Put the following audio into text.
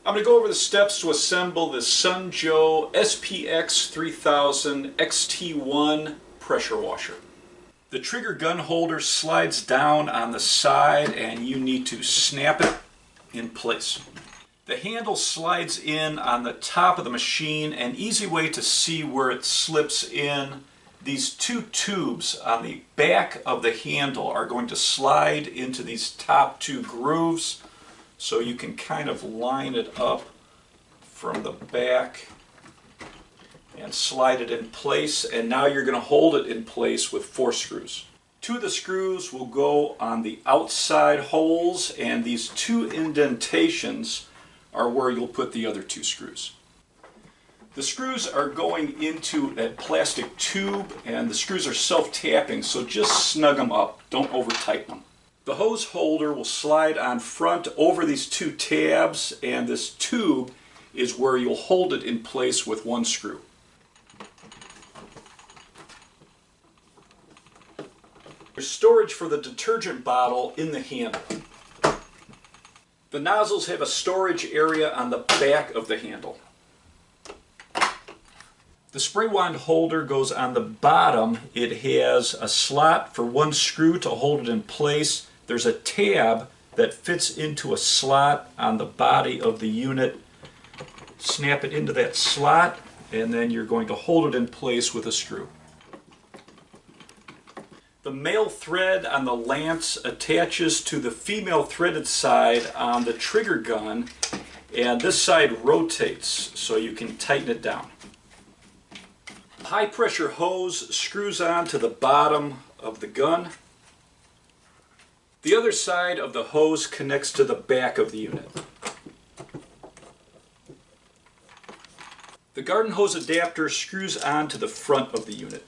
I'm going to go over the steps to assemble the SunJoe SPX3000-XT1 pressure washer. The trigger gun holder slides down on the side and you need to snap it in place. The handle slides in on the top of the machine. An easy way to see where it slips in, these two tubes on the back of the handle are going to slide into these top two grooves. So you can kind of line it up from the back and slide it in place, and now you're going to hold it in place with 4 screws. 2 of the screws will go on the outside holes, and these 2 indentations are where you'll put the other 2 screws. The screws are going into a plastic tube, and the screws are self-tapping, so just snug them up, don't over-tighten them. The hose holder will slide on front over these 2 tabs, and this tube is where you'll hold it in place with 1 screw. There's storage for the detergent bottle in the handle. The nozzles have a storage area on the back of the handle. The spray wand holder goes on the bottom. It has a slot for 1 screw to hold it in place. There's a tab that fits into a slot on the body of the unit. Snap it into that slot, and then you're going to hold it in place with a screw. The male thread on the lance attaches to the female threaded side on the trigger gun, and this side rotates so you can tighten it down. The high pressure hose screws on to the bottom of the gun. The other side of the hose connects to the back of the unit. The garden hose adapter screws on to the front of the unit.